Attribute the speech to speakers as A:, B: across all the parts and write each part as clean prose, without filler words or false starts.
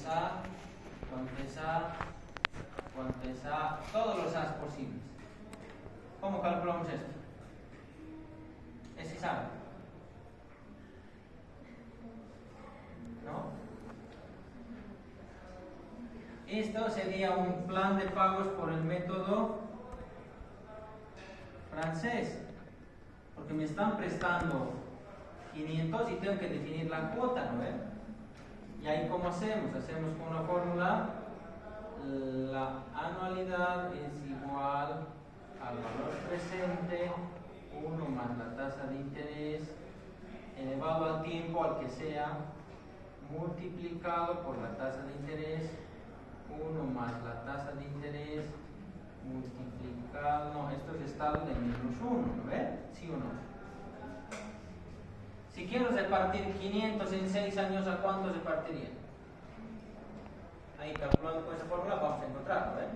A: es A, cuánto es A, cuánto es A, todos los A's posibles. ¿Cómo calculamos esto? ¿Es si sabe? ¿No? Esto sería un plan de pagos por el método francés, porque me están prestando 500 y tengo que definir la cuota, ¿no ven? Y ahí ¿cómo hacemos? Hacemos con una fórmula, la anualidad es igual al valor presente, 1 más la tasa de interés, elevado al tiempo al que sea, multiplicado por la tasa de interés, 1 más la tasa de interés, multiplicado, no, esto es estado de menos 1, ¿no ven? ¿Sí o no? Si quiero repartir 500 en 6 años, ¿a cuánto se partiría? Ahí calculando con esa fórmula vamos a encontrarlo, ¿ven?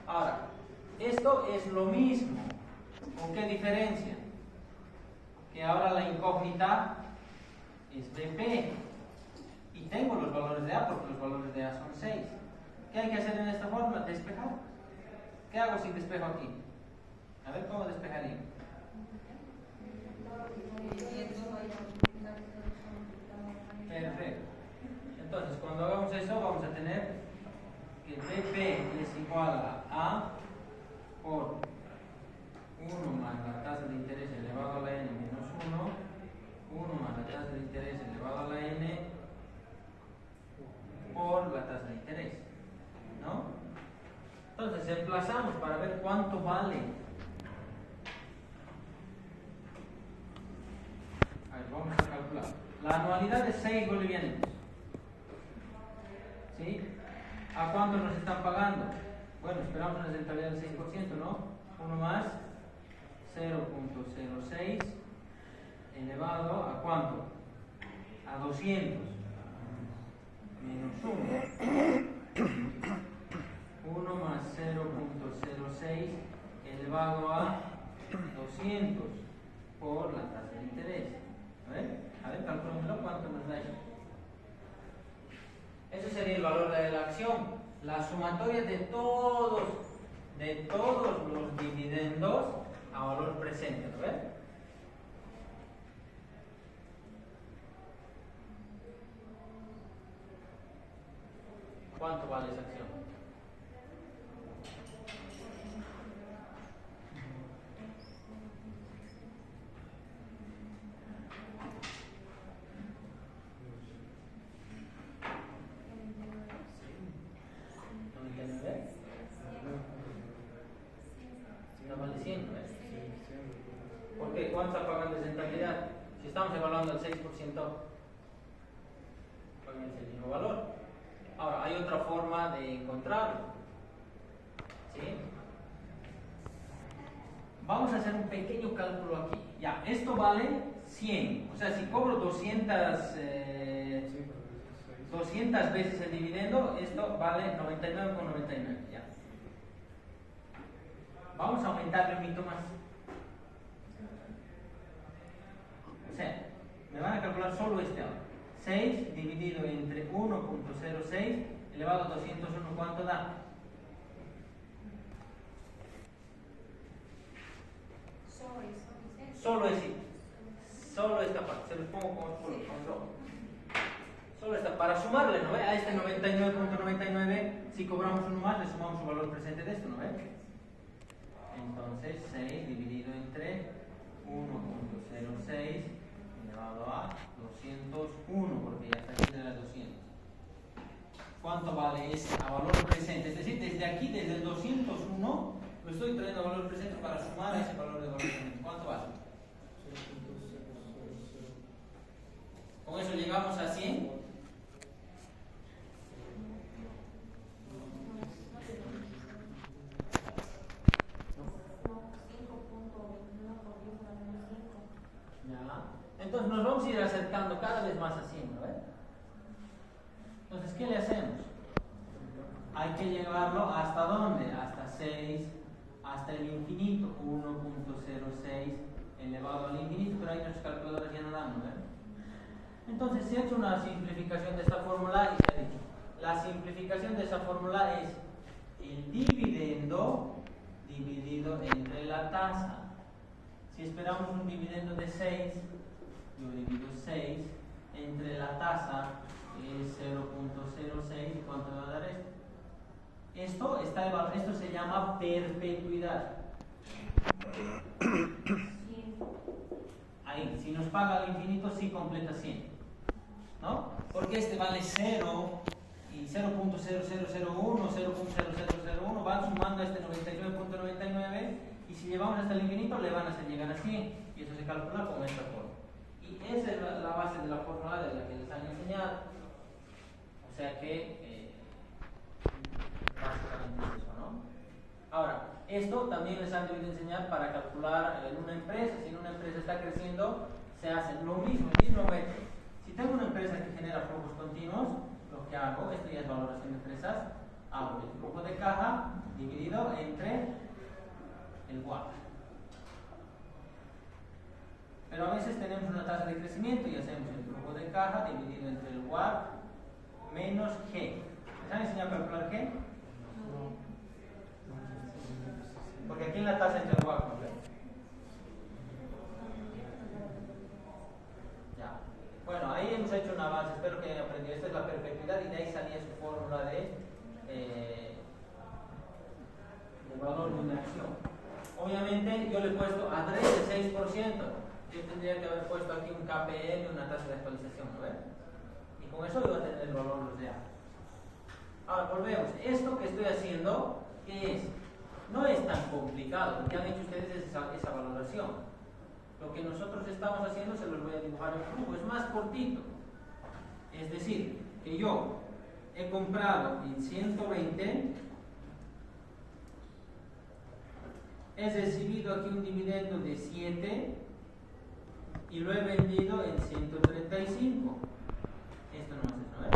A: Ahora, esto es lo mismo. ¿Con qué diferencia? Que ahora la incógnita es BP. Y tengo los valores de A porque los valores de A son 6. ¿Qué hay que hacer en esta forma? Despejar. ¿Qué hago si despejo aquí? A ver cómo despejaría. Perfecto. Entonces, cuando hagamos eso, vamos a tener que BP es igual a por 1 más la tasa de interés elevado a la n menos 1, 1 más la tasa de interés elevado a la n por la tasa de interés, ¿no? Entonces, emplazamos para ver cuánto vale. A ver, vamos a calcular. La anualidad es 6 bolivianos. ¿Sí? ¿A cuánto nos están pagando? Bueno, esperamos una rentabilidad del 6%, ¿no? 1 más 0.06 elevado a ¿cuánto? A 200 menos 1 más 0.06 elevado a 200 por la tasa de interés. A ver, calculémoslo, ¿cuánto nos da eso? Ese sería el valor de la acción, la sumatoria de todos los dividendos a valor presente, ¿no ves? ¿Cuánto vale esa acción? ¿Cuánto está pagando de rentabilidad? Si estamos evaluando el 6%, pagan el mismo valor. Ahora, hay otra forma de encontrarlo. ¿Sí? Vamos a hacer un pequeño cálculo aquí. Ya, esto vale 100. O sea, si cobro 200 veces el dividendo, esto vale 99,99. Ya. Vamos a aumentarle un poquito más. O sea, me van a calcular solo este ahora. 6 dividido entre 1.06 elevado a 201, ¿cuánto da? Solo esta parte, se los pongo con rojo. Solo esta, para sumarle, ¿no ve? A este 99.99, si cobramos uno más, le sumamos su valor presente de esto, ¿no ve? Entonces, 6 dividido entre 1.06 elevado a 201, porque ya está aquí de las 200. ¿Cuánto vale ese a valor presente? Es decir, desde aquí, desde el 201, lo estoy trayendo a valor presente para sumar a ese valor de valor presente. ¿Cuánto vale? Con eso llegamos a 100. Entonces nos vamos a ir acercando cada vez más a 100, ¿no? Entonces, ¿qué le hacemos? Hay que llevarlo ¿hasta dónde? Hasta 6, hasta el infinito, 1.06 elevado al infinito, pero ahí nuestros calculadores ya no dan, ¿no? Entonces se ha hecho una simplificación de esta fórmula y se ha dicho, la simplificación de esa fórmula es el dividendo dividido entre la tasa. Si esperamos un dividendo de 6, yo divido 6 entre la tasa, es 0.06, ¿y cuánto me va a dar esto? Esto se llama perpetuidad. Ahí, si nos paga al infinito, sí completa 100, ¿no? Porque este vale 0 y 0.0001, 0.0001 van sumando a este 99.99 y si llevamos hasta el infinito le van a hacer llegar a 100 y eso se calcula con esta forma. Y esa es la base de la fórmula de la que les han enseñado. O sea que básicamente es eso, ¿no? Ahora, esto también les han debido enseñar para calcular en una empresa. Si en una empresa está creciendo, se hace lo mismo, el mismo método. Si tengo una empresa que genera flujos continuos, lo que hago, esto ya es valoración de empresas, hago el flujo de caja dividido entre el WACC. Pero a veces tenemos una tasa de crecimiento y hacemos el flujo de caja dividido entre el WACC menos G. ¿Les han enseñado a calcular G? Porque aquí en la tasa entre el WACC, ¿no? Ya. Bueno, ahí hemos hecho un avance, espero que hayan aprendido. Esta es la perpetuidad y de ahí salía su fórmula de valor de una acción. Obviamente yo le he puesto adrede 6%. Yo tendría que haber puesto aquí un KPM, una tasa de actualización, ¿no ven? Y con eso iba a tener el valor real. Ahora volvemos. Esto que estoy haciendo, ¿qué es? No es tan complicado, porque han hecho ustedes esa valoración. Lo que nosotros estamos haciendo, se los voy a dibujar en flujo, es más cortito. Es decir, que yo he comprado en 120, he recibido aquí un dividendo de 7 y lo he vendido en 135. Esto no es eso, ¿eh?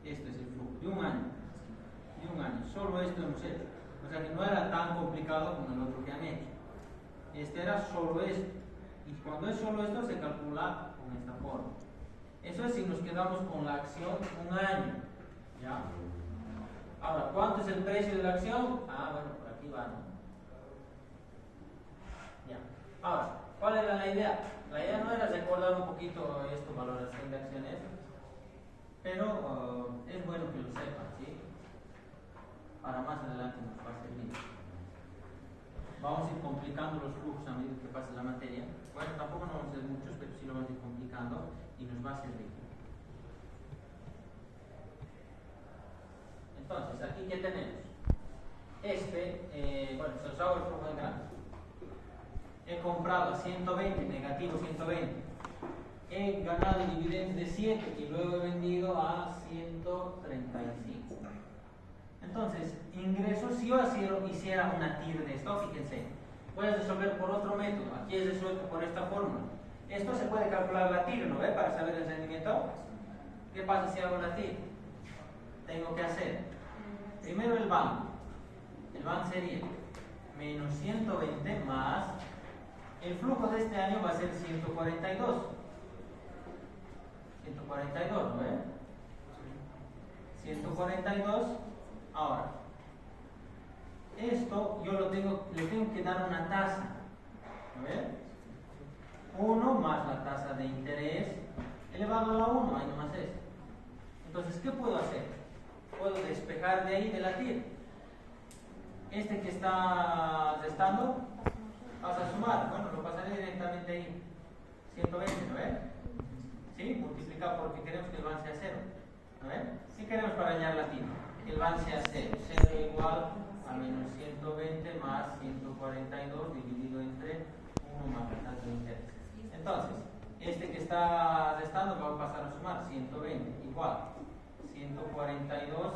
A: Esto es el flujo de un año. De un año. Solo esto hemos hecho. O sea que no era tan complicado como el otro que han hecho. Este era solo esto. Y cuando es solo esto se calcula con esta forma. Eso es si nos quedamos con la acción un año. ¿Ya? Ahora, ¿cuánto es el precio de la acción? Ah, bueno, por aquí va, ¿no? Ya. Ahora, ¿cuál era la idea? La idea no era recordar un poquito esto, valoración de acciones, pero es bueno que lo sepan, ¿sí? Para más adelante nos va a servir. Vamos a ir complicando los flujos a medida que pase la materia. Bueno, tampoco no vamos a hacer muchos, pero sí lo vamos a ir complicando y nos va a servir. Entonces, aquí ¿qué tenemos? Bueno, se os hago el flujo en grande. He comprado a 120, negativo 120. He ganado dividendos de 7 y luego he vendido a 135. Entonces, ingresos, si yo hiciera una TIR de esto, fíjense, voy a resolver por otro método. Aquí es resuelto por esta fórmula. Esto se puede calcular la TIR, ¿no ve? Para saber el rendimiento. ¿Qué pasa si hago la TIR? Tengo que hacer primero el BAM. El BAM sería menos 120 más. El flujo de este año va a ser 142. 142, ¿no ve? 142. Ahora, esto yo le tengo que dar una tasa. ¿No ve? 1 más la tasa de interés elevado a la 1, ahí nomás es. Entonces, ¿qué puedo hacer? Puedo despejar de ahí de la TIR. Este que está restando, vas a sumar. Bueno, lo pasaré directamente ahí. 120, ¿no ve? ¿Sí? Multiplicar porque queremos que el BAN sea 0. ¿No ve? ¿Qué queremos para hallar la TIR? Que el BAN sea 0. 0 igual a menos 120 más 142 dividido entre 1 más la tasa de interés. Entonces, este que está restando va a pasar a sumar 120 igual 142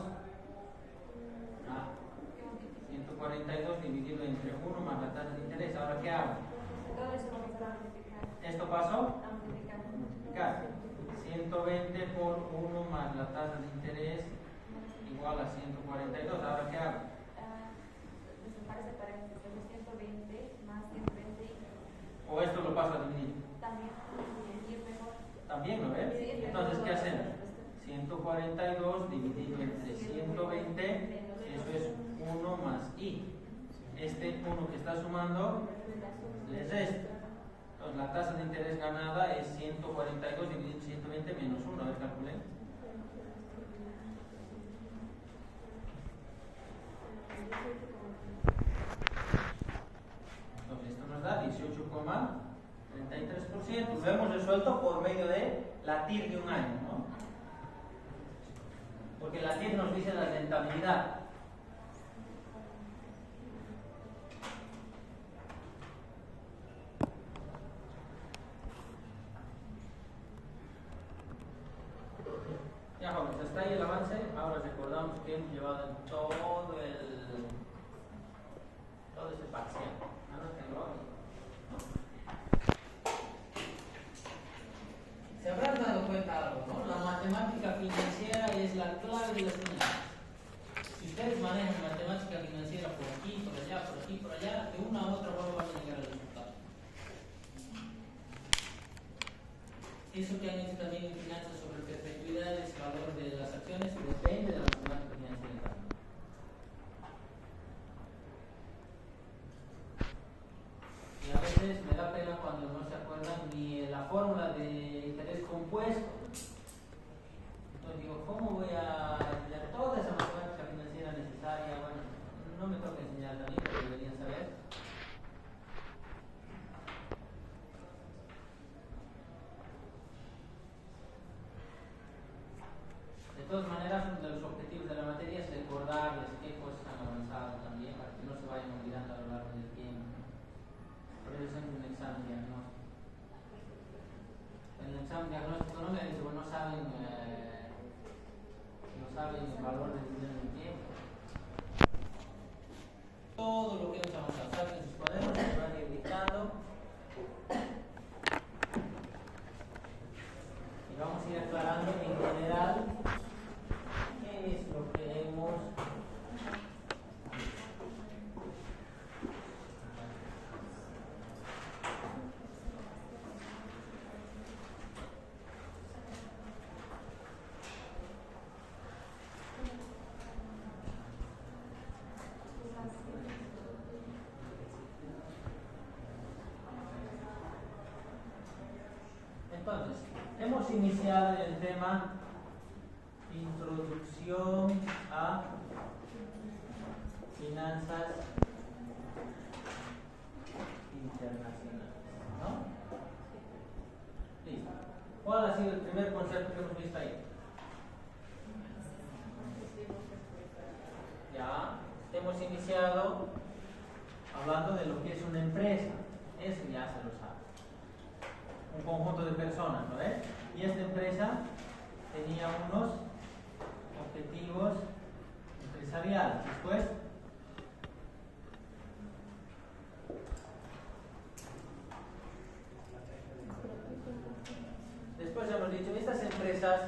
A: dividido entre 1 más la tasa de interés. Ahora, ¿qué hago?
B: Todo eso vamos a multiplicar.
A: ¿Esto pasó?
B: A multiplicar.
A: Multiplicar. 120 por 1 más la tasa de interés igual a 142. Ahora, ¿qué hago?
B: Parece paréntesis, 120 más 120.
A: ¿O esto lo paso a dividir?
B: También, y es mejor.
A: También, ¿no ves?
B: Sí,
A: Entonces, ¿qué hacemos? 142 dividido entre 120, eso es 1 más I. Este 1 que está sumando le resta. Entonces la tasa de interés ganada es 142 dividido entre 120 menos 1. A ver, calculen. Entonces esto nos da 18,33%. Lo hemos resuelto por medio de la TIR de un año, ¿no? Porque la TIR nos dice la rentabilidad. Ya jóvenes, hasta ahí el avance. Ahora recordamos que hemos llevado en todo este parcial. Se habrán dado cuenta algo, ¿no? La matemática financiera es la clave de las finanzas. Si ustedes manejan matemática financiera por aquí, por allá, de una u otra forma van a llegar al resultado. Eso que han hecho también en finanzas sobre perpetuidades, valor de las acciones, depende de la matemática financiera. Y a veces me da pena cuando no se acuerdan ni la fórmula de interés compuesto. Entonces digo, ¿cómo voy a estudiar toda esa matemática financiera necesaria? Bueno, no me toca enseñar también, pero deberían saber. De todas maneras, uno de los objetivos de la materia es recordarles qué cosas han avanzado también, para que no se vayan olvidando a lo largo del tiempo. Por eso es un examen diagnóstico. En el examen diagnóstico no me dicen, bueno, no saben el valor del dinero en el tiempo. Todo lo que hemos avanzado, saquen sus cuadernos, se van a ir dictando. Y vamos a ir aclarando en general qué es lo que hemos Entonces, hemos iniciado el tema Introducción a Finanzas Internacionales, ¿no? Listo. ¿Cuál ha sido el primer concepto que hemos visto ahí? Ya, hemos iniciado hablando de lo que es una empresa. Eso ya se lo sabe. Un conjunto de personas, ¿no ves? Y esta empresa tenía unos objetivos empresariales. Después hemos dicho, estas empresas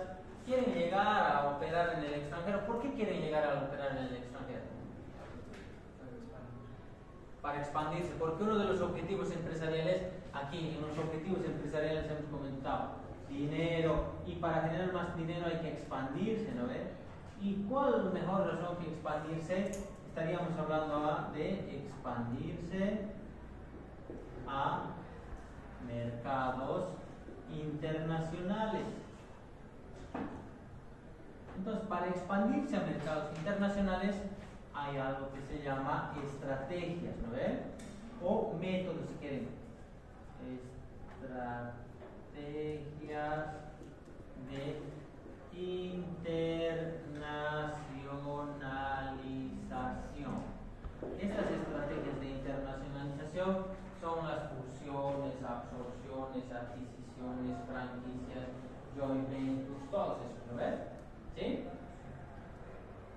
A: quieren llegar a operar en el extranjero. ¿Por qué quieren llegar a operar en el extranjero? Para expandirse, porque uno de los objetivos empresariales, aquí en los objetivos empresariales hemos comentado, dinero, y para generar más dinero hay que expandirse, ¿no ves? ¿Y cuál mejor razón que expandirse? Estaríamos hablando de expandirse a mercados internacionales. Entonces, para expandirse a mercados internacionales hay algo que se llama estrategias, ¿no ven? O métodos, si quieren. Estrategias de internacionalización. Estas estrategias de internacionalización son las fusiones, absorciones, adquisiciones, franquicias, joint ventures, todos esos, ¿no ven? ¿Sí?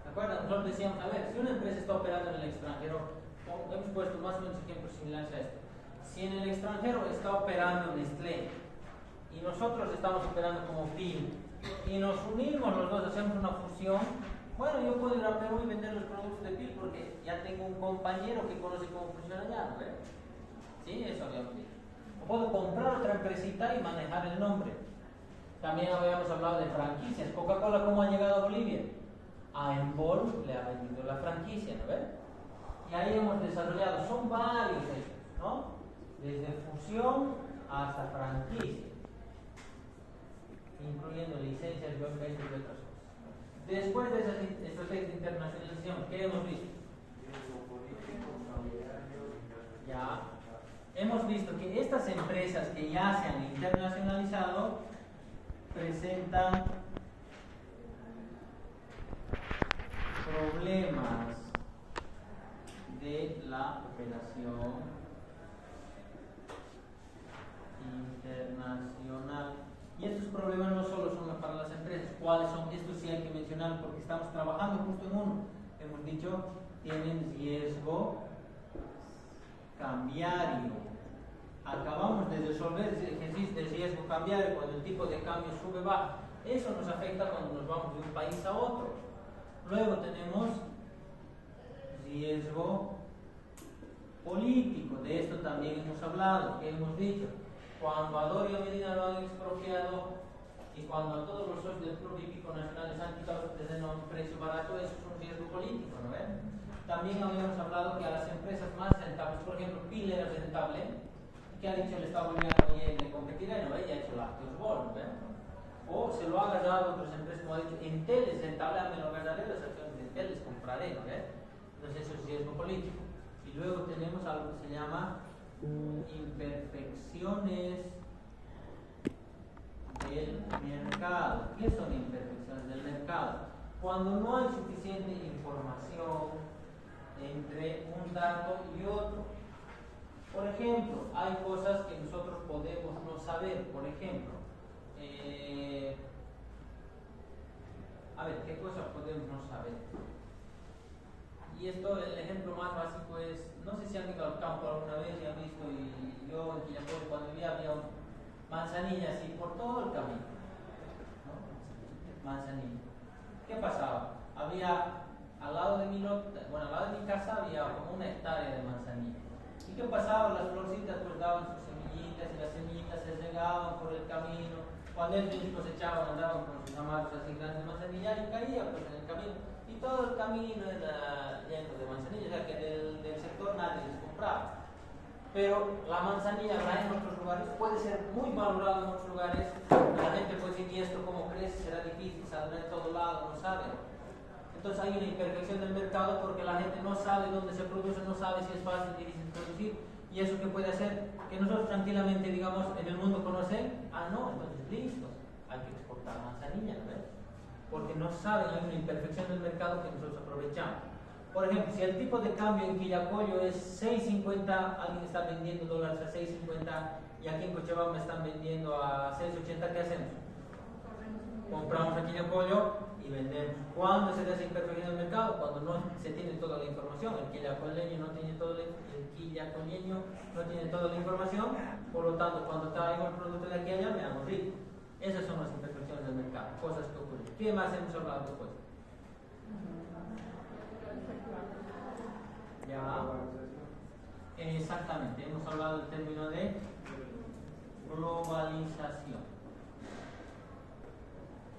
A: ¿De acuerdo? Nosotros decíamos, a ver, si una empresa está operando en el extranjero, hemos puesto más o menos ejemplos similares a esto. Si en el extranjero está operando Nestlé y nosotros estamos operando como PYME y nos unimos los dos, hacemos una fusión, bueno, yo puedo ir a Perú y vender los productos de PYME porque ya tengo un compañero que conoce cómo funciona allá, ¿no? ¿Sí? Eso habíamos dicho. O puedo comprar otra empresita y manejar el nombre. También habíamos hablado de franquicias. Coca-Cola, ¿cómo ha llegado a Bolivia? A Embol le ha vendido la franquicia, ¿no ven? Y ahí hemos desarrollado, son varios hechos, ¿no? Desde fusión hasta franquicia, incluyendo licencias, joint ventures y otras cosas. Después de esas estrategias de internacionalización, ¿qué hemos visto? Ya hemos visto que estas empresas que ya se han internacionalizado presentan problemas de la operación internacional. Y estos problemas no solo son para las empresas. ¿Cuáles son? Estos sí hay que mencionar porque estamos trabajando justo en uno. Hemos dicho, tienen riesgo cambiario. Acabamos de resolver el ejercicio de riesgo cambiario cuando el tipo de cambio sube baja. Eso nos afecta cuando nos vamos de un país a otro. Luego tenemos riesgo político. De esto también hemos hablado, que hemos dicho. Cuando a Doria Medina lo han expropiado y cuando a todos los socios del Club Hípico Nacional les han quitado desde un precio barato, eso es un riesgo político, ¿no ven? También habíamos hablado que a las empresas más rentables, por ejemplo, Pile era rentable, ¿qué ha dicho el Estado boliviano de competir? ¿No ven? Y ha hecho lácteos Bol, ¿no ven? O se lo ha agarrado a otras empresas, como ha dicho, Entel es rentable, me lo agarraré, las acciones de Entel les compraré, ¿no ven? Entonces eso es riesgo político. Y luego tenemos algo que se llama imperfecciones del mercado. ¿Qué son imperfecciones del mercado? Cuando no hay suficiente información entre un dato y otro. Por ejemplo, hay cosas que nosotros podemos no saber. Por ejemplo, a ver, ¿qué cosas podemos no saber? Y esto, el ejemplo más básico es, no sé si han ido al campo alguna vez y han visto, y yo en Quillacollo cuando vivía había manzanillas y por todo el camino, ¿no? Manzanillas. ¿Qué pasaba? Había al lado de mi al lado de mi casa había como 1 hectárea de manzanilla. ¿Y qué pasaba? Las florcitas pues daban sus semillitas y las semillitas se regaban por el camino. Cuando ellos cosechaban andaban con sus amarros así grandes de manzanilla y caía pues en el camino. Y todo el camino era lleno de manzanillas, o sea que del sector nadie les compraba. Pero la manzanilla en otros lugares puede ser muy valorada en otros lugares. La gente puede decir, ¿y esto cómo crece? Será difícil, saldrá en todo lado, no sabe. Entonces hay una imperfección del mercado porque la gente no sabe dónde se produce, no sabe si es fácil o difícil producir. Y eso que puede hacer que nosotros tranquilamente digamos en el mundo conocen, no, entonces listo, hay que exportar manzanilla, ¿no ves? Porque no saben, hay una imperfección del mercado que nosotros aprovechamos. Por ejemplo, si el tipo de cambio en Quillacollo es 6.50, alguien está vendiendo dólares a 6.50 y aquí en Cochabamba están vendiendo a 6.80, ¿qué hacemos? Compramos a Quillacollo y vendemos. ¿Cuándo se da esa imperfección del mercado? Cuando no se tiene toda la información. El quillacolleño no tiene toda la información, por lo tanto, cuando traigo el producto de aquí a allá, me hago rico. Esas son las imperfecciones del mercado, cosas que ocurren. ¿Qué más hemos hablado después? Ya. Exactamente, hemos hablado del término de globalización.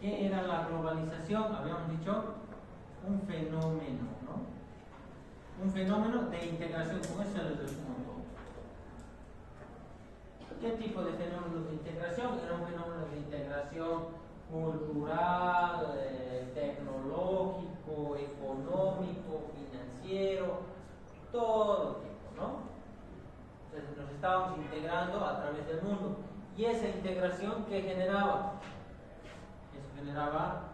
A: ¿Qué era la globalización? Habíamos dicho un fenómeno, ¿no? Un fenómeno de integración, con eso se les resumo todo. ¿Qué tipo de fenómeno de integración? Era un fenómeno de integración cultural, tecnológico, económico, financiero, todo tipo, ¿no? Entonces nos estábamos integrando a través del mundo. ¿Y esa integración qué generaba? Eso generaba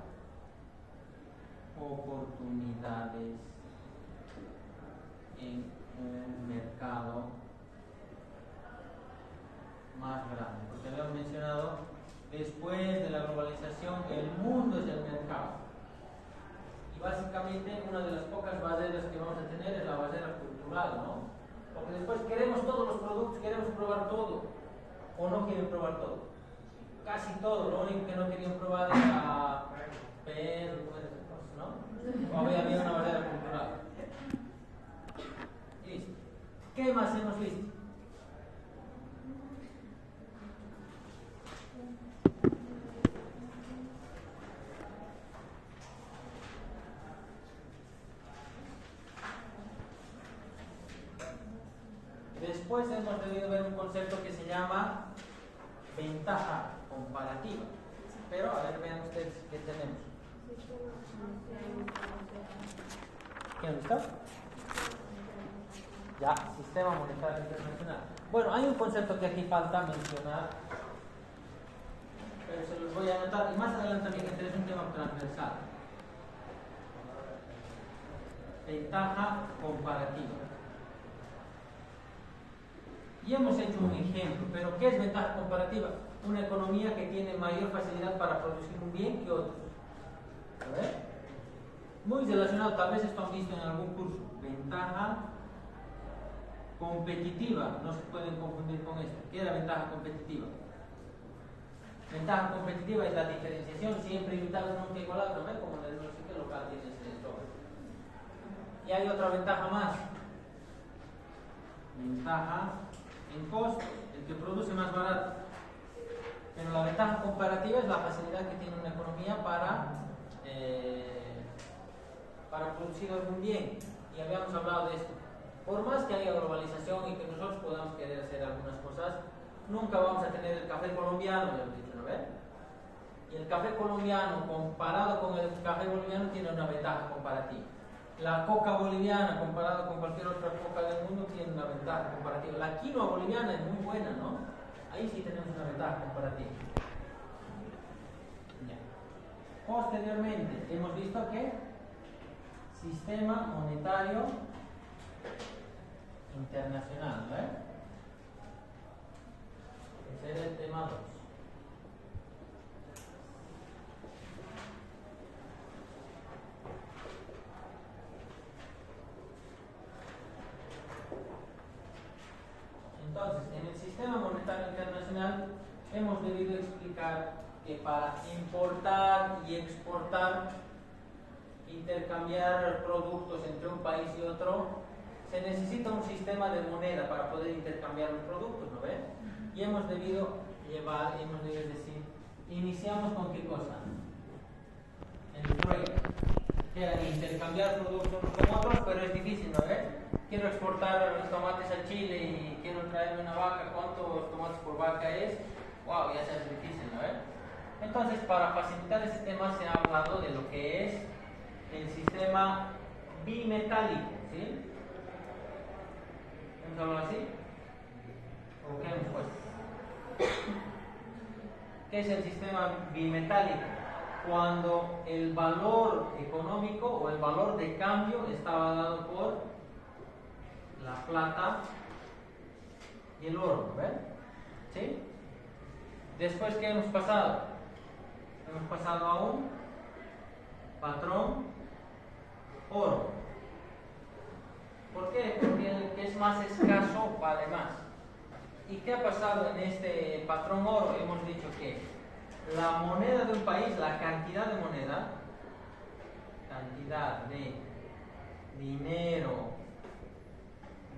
A: oportunidades en un mercado más grande. Porque habíamos mencionado, después de la globalización, el mundo es el mercado. Y básicamente una de las pocas barreras que vamos a tener es la barrera cultural, ¿no? Porque después queremos todos los productos, queremos probar todo. ¿O no quieren probar todo? Casi todo, lo único que no querían probar era perro, ¿no? O había una barrera cultural. Listo. ¿Qué más hemos visto? concepto que se llama ventaja comparativa. Pero, a ver, vean ustedes qué tenemos. ¿Quién está? Ya, sistema monetario internacional. Bueno, hay un concepto que aquí falta mencionar, pero se los voy a anotar. Y más adelante también que es un tema transversal. Ventaja comparativa. Y hemos hecho un ejemplo, pero ¿qué es ventaja comparativa? Una economía que tiene mayor facilidad para producir un bien que otros. A ver, muy relacionado, tal vez esto han visto en algún curso. Ventaja competitiva, no se pueden confundir con esto. ¿Qué es la ventaja competitiva? Ventaja competitiva es la diferenciación siempre igual nunca igualada, ¿no? Como en el no sé qué local tiene ese eslogan. Y hay otra ventaja más. Ventaja en costo, el que produce más barato. Pero la ventaja comparativa es la facilidad que tiene una economía para producir algún bien. Y habíamos hablado de esto. Por más que haya globalización y que nosotros podamos querer hacer algunas cosas, nunca vamos a tener el café colombiano, ya hemos dicho, ¿no ven? Y el café colombiano comparado con el café boliviano tiene una ventaja comparativa. La coca boliviana comparada con cualquier otra coca del mundo tiene una ventaja comparativa. La quinoa boliviana es muy buena, ¿no? Ahí sí tenemos una ventaja comparativa. Ya. Posteriormente hemos visto que sistema monetario internacional, ¿no? Ese era el tema 2. Entonces, en el sistema monetario internacional hemos debido explicar que para importar y exportar, intercambiar productos entre un país y otro, se necesita un sistema de moneda para poder intercambiar los productos, ¿no ven? Y hemos debido decir, iniciamos con qué cosa? El trade, que era intercambiar productos con otros, pero es difícil, ¿no ven? Quiero exportar los tomates a Chile y quiero traerme una vaca, ¿cuántos tomates por vaca es? Wow, ya se hace difícil, ¿no ven? Entonces, para facilitar este tema se ha hablado de lo que es el sistema bimetálico, ¿sí? ¿Hemos hablado así? ¿O qué hemos puesto? ¿Qué es el sistema bimetálico? Cuando el valor económico o el valor de cambio estaba dado por la plata y el oro, ¿ven? ¿Sí? Después, ¿qué hemos pasado? Hemos pasado a un patrón oro. ¿Por qué? Porque el que es más escaso vale más. ¿Y qué ha pasado en este patrón oro? Hemos dicho que la moneda de un país, la cantidad de moneda, cantidad de dinero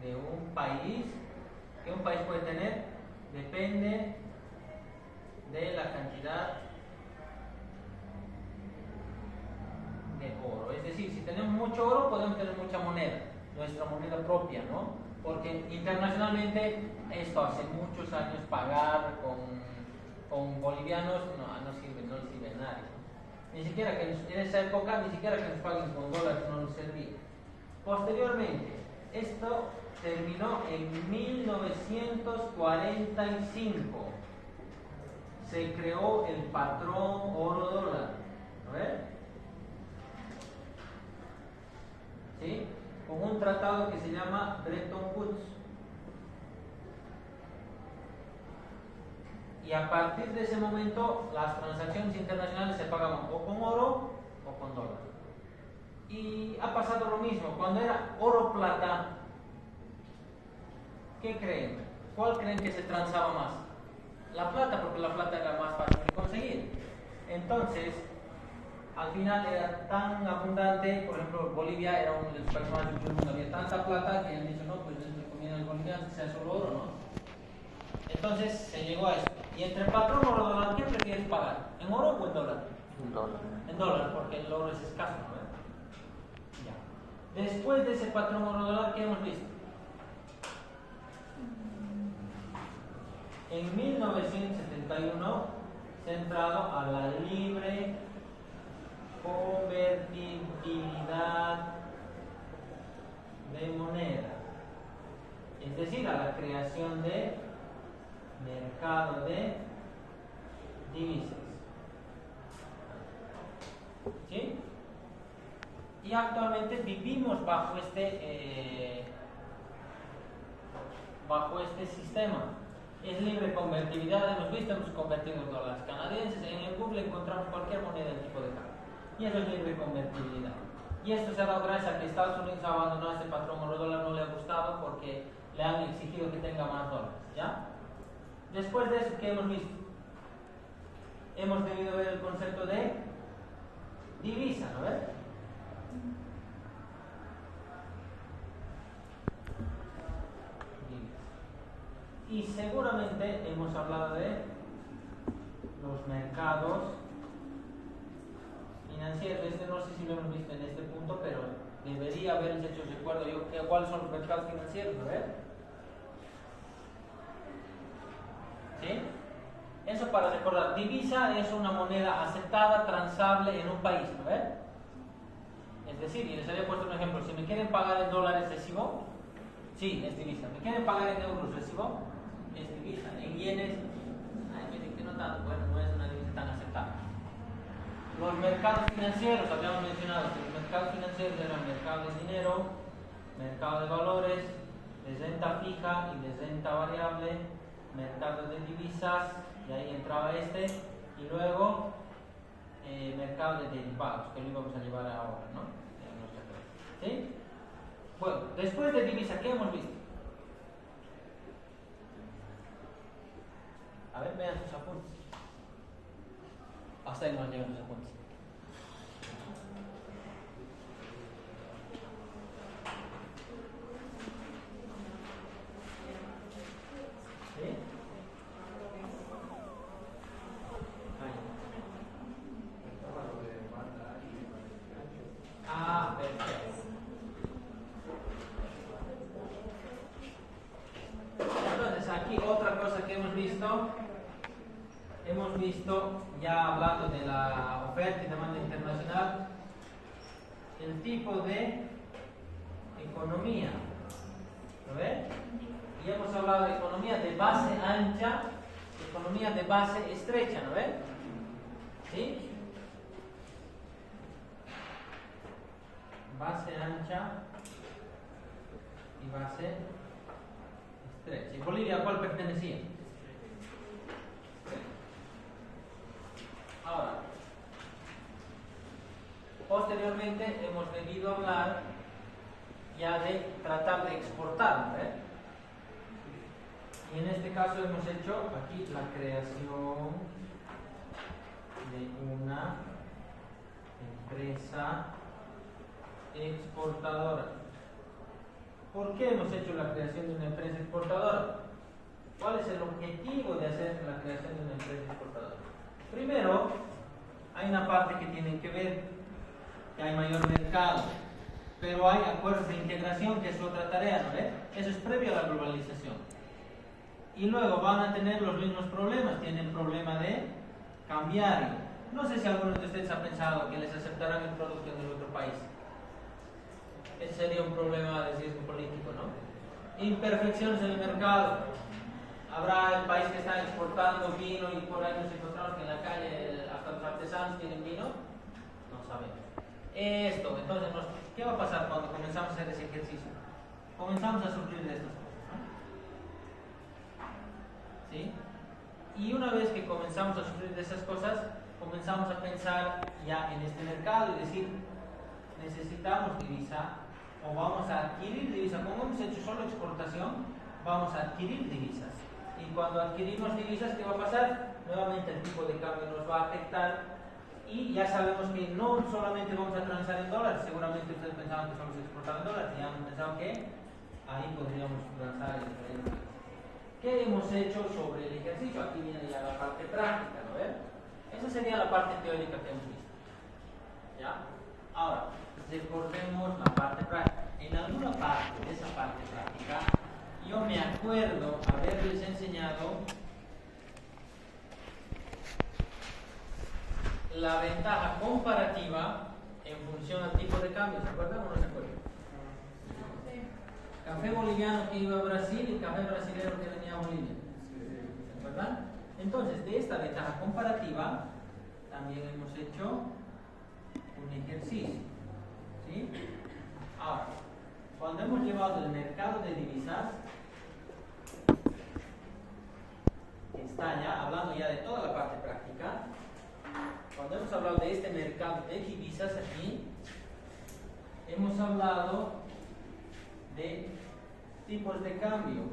A: de un país, que un país puede tener, depende de la cantidad de oro. Es decir, si tenemos mucho oro, podemos tener mucha moneda, nuestra moneda propia, ¿no? Porque internacionalmente esto hace muchos años pagar con bolivianos no sirve nadie. Ni siquiera que en esa época, ni siquiera que nos paguen con dólares no nos servía. Posteriormente, esto terminó en 1945. Se creó el patrón oro-dólar. ¿No ven? ¿Sí? Con un tratado que se llama Bretton Woods. Y a partir de ese momento, las transacciones internacionales se pagaban o con oro o con dólar. Y ha pasado lo mismo. Cuando era oro-plata, ¿qué creen? ¿Cuál creen que se transaba más? La plata, porque la plata era más fácil de conseguir. Entonces, al final era tan abundante, por ejemplo, Bolivia era uno de los países más ricos del mundo, había tanta plata que han dicho, no, pues les recomiendan al boliviano que sea solo oro, ¿no? Entonces se llegó a eso. Y entre patrón oro dólar, ¿qué prefieres pagar? ¿En oro o en dólar?
C: En dólar.
A: En dólar, porque el oro es escaso, ¿no? Ya. Después de ese patrón oro dólar, ¿qué hemos visto? en 1971 centrado a la libre convertibilidad de moneda, es decir, a la creación de mercado de divisas. ¿Sí? Y actualmente vivimos bajo este sistema. Es libre convertibilidad, hemos visto, hemos convertido dólares canadienses, en el Google encontramos cualquier moneda del tipo de cambio. Y eso es libre convertibilidad. Y esto se ha dado gracias a que Estados Unidos abandonó a ese patrón eurodólar, no le ha gustado porque le han exigido que tenga más dólares. ¿Ya? Después de eso, ¿qué hemos visto? Hemos debido ver el concepto de divisa, ¿no ves? Y seguramente hemos hablado de los mercados financieros. No sé si lo hemos visto en este punto, pero debería haberles hecho recuerdo yo cuáles son los mercados financieros, ¿no ves? ¿Sí? Eso para recordar. Divisa es una moneda aceptada, transable en un país, ¿no ves? Es decir, y les había puesto un ejemplo, si me quieren pagar en dólares, ¿recibo? Sí, es divisa. ¿Me quieren pagar en euros, recibo? Es divisa. En yenes, me dicen que no tanto, bueno, no es una divisa tan aceptada. Los mercados financieros, habíamos mencionado que los mercados financieros eran mercado de dinero, mercado de valores, de renta fija y de renta variable, mercado de divisas, y ahí entraba este, y luego mercado de derivados, que lo íbamos a llevar ahora, ¿no? En nuestra clase. ¿Sí? Bueno, después de divisa, ¿qué hemos visto? A ver, vean sus apuntes. Hasta ahí nos llegan sus apuntes. ¿Sí? Ah, perfecto. Entonces, aquí otra cosa que hemos visto, ya hablando de la oferta y demanda internacional, el tipo de economía, ¿lo ves? Y hemos hablado de economía de base ancha, economía de base estrecha, ¿no ves? ¿Sí? Base ancha y base estrecha. ¿Y Bolivia a cuál pertenecía? Ahora, posteriormente hemos debido hablar ya de tratar de exportar, ¿no? Y en este caso hemos hecho aquí la creación de una empresa exportadora. ¿Por qué hemos hecho la creación de una empresa exportadora? ¿Cuál es el objetivo de hacer la creación de una empresa exportadora? Primero, hay una parte que tienen que ver, que hay mayor mercado, pero hay acuerdos de integración, que es otra tarea, ¿no? Eso es previo a la globalización. Y luego van a tener los mismos problemas, tienen problema de cambiario. No sé si alguno de ustedes ha pensado que les aceptarán el producto en el otro país. Ese sería un problema de riesgo político, ¿no? Imperfecciones en el mercado. Habrá el país que está exportando vino y por ahí nos encontramos que en la calle hasta los artesanos tienen vino. No sabemos. Esto, entonces, ¿qué va a pasar cuando comenzamos a hacer ese ejercicio? Comenzamos a sufrir de estas cosas, ¿no? ¿Sí? Y una vez que comenzamos a sufrir de esas cosas, comenzamos a pensar ya en este mercado y decir, necesitamos divisa o vamos a adquirir divisa. Como hemos hecho solo exportación, vamos a adquirir divisas. Y cuando adquirimos divisas, ¿qué va a pasar? Nuevamente el tipo de cambio nos va a afectar y ya sabemos que no solamente vamos a transar en dólares, seguramente ustedes pensaban que solo se exportaba en dólares, ya han pensado que ahí podríamos transar en diferentes. ¿Qué hemos hecho sobre el ejercicio? Aquí viene ya la parte práctica, ¿no ven? Esa sería la parte teórica que hemos visto. ¿Ya? Ahora, recordemos la parte práctica. En alguna parte de esa parte práctica, yo me acuerdo haberles enseñado la ventaja comparativa en función al tipo de cambio. ¿Se acuerdan o no se acuerdan? Café boliviano que iba a Brasil y café brasilero que venía a Bolivia. ¿Se acuerdan? Entonces, de esta ventaja comparativa también hemos hecho un ejercicio. ¿Sí? Ahora, cuando hemos llevado el mercado de divisas, está ya hablando ya de toda la parte práctica. Cuando hemos hablado de este mercado de divisas aquí, hemos hablado de tipos de cambio,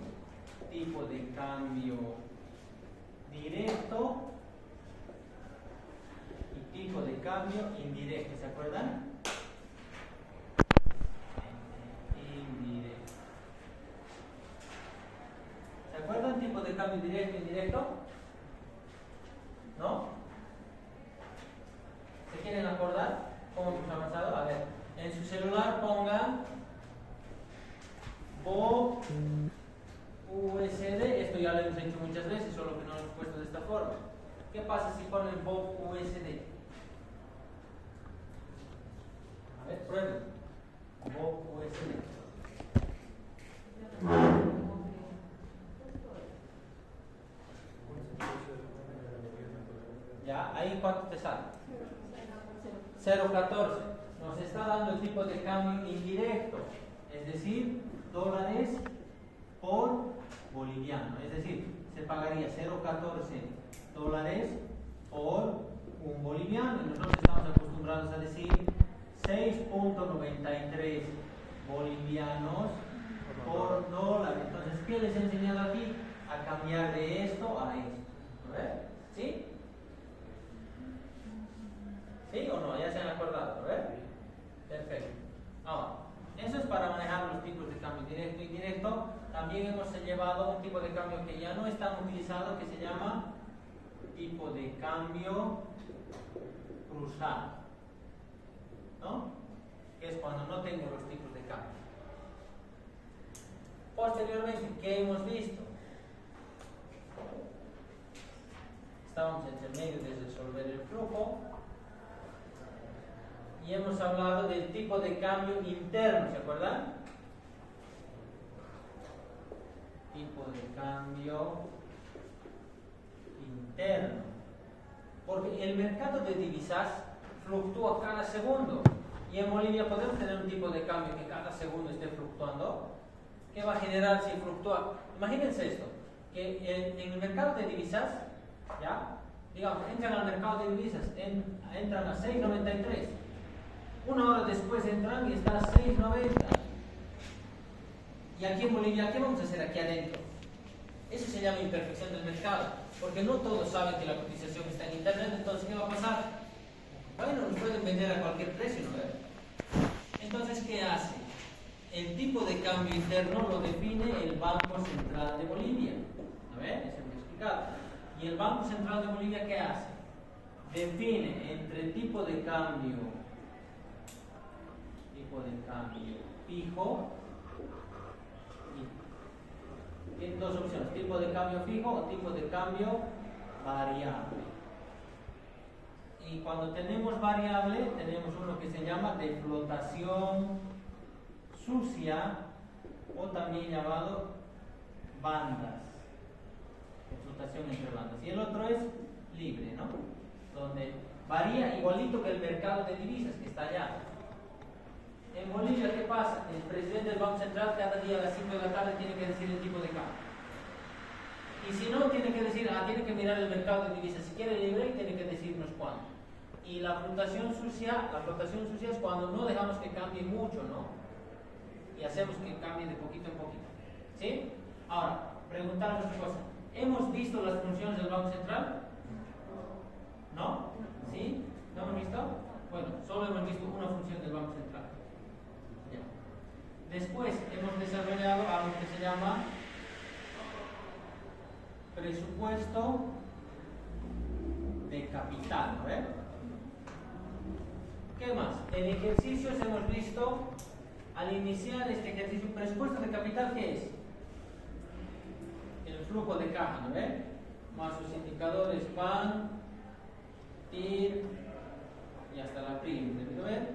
A: tipo de cambio directo y tipo de cambio indirecto. ¿Se acuerdan? Indirecto. ¿Se acuerdan tipo de cambio directo e indirecto? ¿No? ¿Se quieren acordar cómo hemos avanzado? A ver, en su celular pongan BOB USD. Esto ya lo hemos hecho muchas veces, solo que no lo hemos puesto de esta forma. ¿Qué pasa si ponen BOB USD? A ver, prueben. BOB USD. ¿Ya? ¿Ahí cuánto te sale? 0.14. Nos está dando el tipo de cambio indirecto, es decir, dólares por boliviano. Es decir, se pagaría 0.14 dólares por un boliviano. Y nosotros estamos acostumbrados a decir 6.93 bolivianos por dólar. Entonces, ¿qué les he enseñado aquí? A cambiar de esto a esto. ¿A ver? ¿Sí? ¿Sí o no? ¿Ya se han acordado? A ver. Perfecto. Ahora, eso es para manejar los tipos de cambio directo e indirecto. También hemos llevado un tipo de cambio que ya no es tan utilizado, que se llama tipo de cambio cruzado, ¿no? Que es cuando no tengo los tipos de cambio. Posteriormente, ¿qué hemos visto? Estábamos en el medio de resolver el flujo y hemos hablado del tipo de cambio interno, ¿se acuerdan? Tipo de cambio interno. Porque el mercado de divisas fluctúa cada segundo. Y en Bolivia podemos tener un tipo de cambio que cada segundo esté fluctuando. ¿Qué va a generar si fluctúa? Imagínense esto, que en el mercado de divisas, ¿ya? Digamos, entran al mercado de divisas, entran a 6.93. Una hora después entran y está a 6.90. Y aquí en Bolivia, ¿qué vamos a hacer aquí adentro? Eso se llama imperfección del mercado, porque no todos saben que la cotización está en internet. Entonces, ¿qué va a pasar? Bueno, nos pueden vender a cualquier precio, ¿no? Entonces, ¿qué hace? El tipo de cambio interno lo define el Banco Central de Bolivia. A ver, eso me he explicado. ¿Y el Banco Central de Bolivia qué hace? Define entre tipo de cambio fijo y tiene dos opciones: tipo de cambio fijo o tipo de cambio variable. Y cuando tenemos variable, tenemos uno que se llama de flotación sucia, o también llamado bandas, de flotación entre bandas. Y el otro es libre, ¿no? Donde varía igualito que el mercado de divisas que está allá. En Bolivia, ¿qué pasa? El presidente del Banco Central cada día a las 5 de la tarde tiene que decir el tipo de cambio. Y si no, tiene que decir, tiene que mirar el mercado de divisas. Si quiere libre, tiene que decirnos cuándo. Y la flotación sucia es cuando no dejamos que cambie mucho, ¿no? Y hacemos que cambie de poquito en poquito. ¿Sí? Ahora, preguntarnos una cosa. ¿Hemos visto las funciones del Banco Central? ¿No? ¿Sí? ¿No hemos visto? Bueno, solo hemos visto una función del Banco Central. Ya. Después hemos desarrollado algo que se llama presupuesto de capital, ¿no ves? ¿Qué más? En ejercicios hemos visto, al iniciar este ejercicio, presupuesto de capital, ¿qué es? El flujo de caja, ¿no ves? Más sus indicadores PAN, TIR, y hasta la prima, ¿debido ver?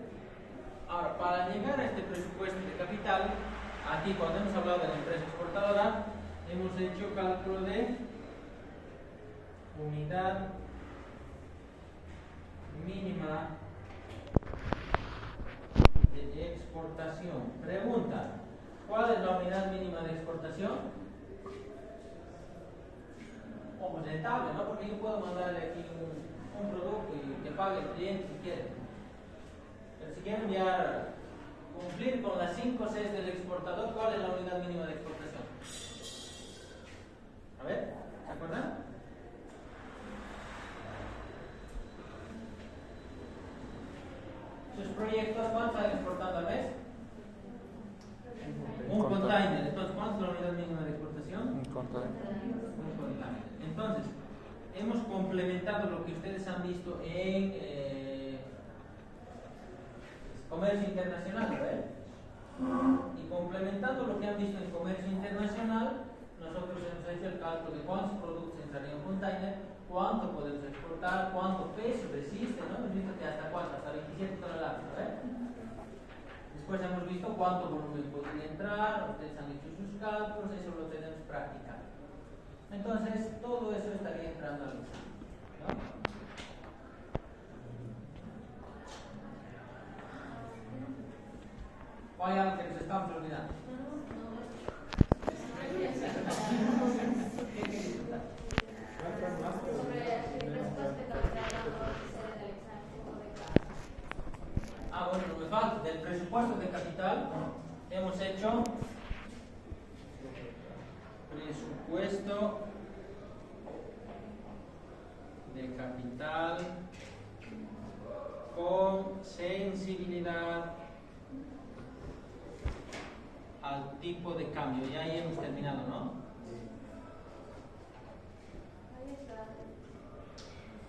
A: Ahora, para llegar a este presupuesto de capital, aquí cuando hemos hablado de la empresa exportadora, hemos hecho cálculo de unidad mínima de exportación. Pregunta, ¿cuál es la unidad mínima de exportación? O pues rentable, ¿no? Porque yo puedo mandarle aquí un producto y que pague el cliente si quiere. Pero si quiero enviar, cumplir con las 5 Cs del exportador, ¿cuál es la unidad mínima de exportación? A ver, ¿se acuerdan? Sus proyectos, ¿cuántos están exportando al mes? Un container. Entonces, ¿cuánto es la unidad mínima de exportación?
C: Un container.
A: Un container. Entonces, hemos complementado lo que ustedes han visto en comercio internacional, ¿verdad? Y complementando lo que han visto en comercio internacional, nosotros hemos hecho el cálculo de cuántos productos entrarían en un container, cuánto podemos exportar, cuánto peso resiste, ¿no? Hemos visto que hasta cuánto, hasta 27 toneladas, ¿verdad? Después hemos visto cuánto volumen podría entrar, ustedes han hecho sus cálculos, eso lo tenemos practicado. Entonces, todo eso estaría entrando al examen, ¿no? ¿O hay algo que nos estamos olvidando? Ah, bueno, no me falta. Del presupuesto de capital hemos hecho presupuesto de capital con sensibilidad al tipo de cambio. Ya ahí hemos terminado, ¿no?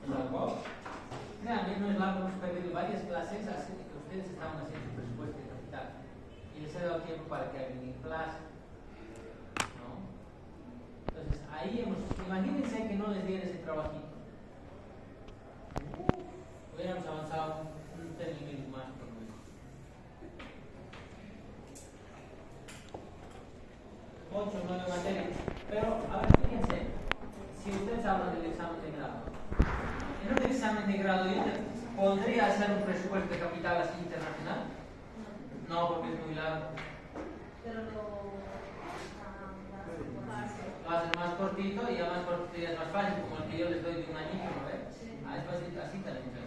A: ¿Es largo? Realmente no es largo, hemos perdido varias clases así que ustedes estaban haciendo el presupuesto de capital y les he dado tiempo para que hagan en clase, ¿no? Entonces ahí hemos, imagínense que no les diera ese trabajito, hubiéramos avanzado un término más por lo menos. 8 o 9 materias, pero a ver, fíjense, si ustedes hablan del examen de grado, en un examen de grado yo podría hacer un presupuesto de capital así internacional. No, porque es muy largo.
B: Pero
A: Lo hacen más cortito y ya más cortito ya es más fácil, como el que yo les doy de un añito, ¿no ves?
B: Sí.
A: Ah, es fácil, así también.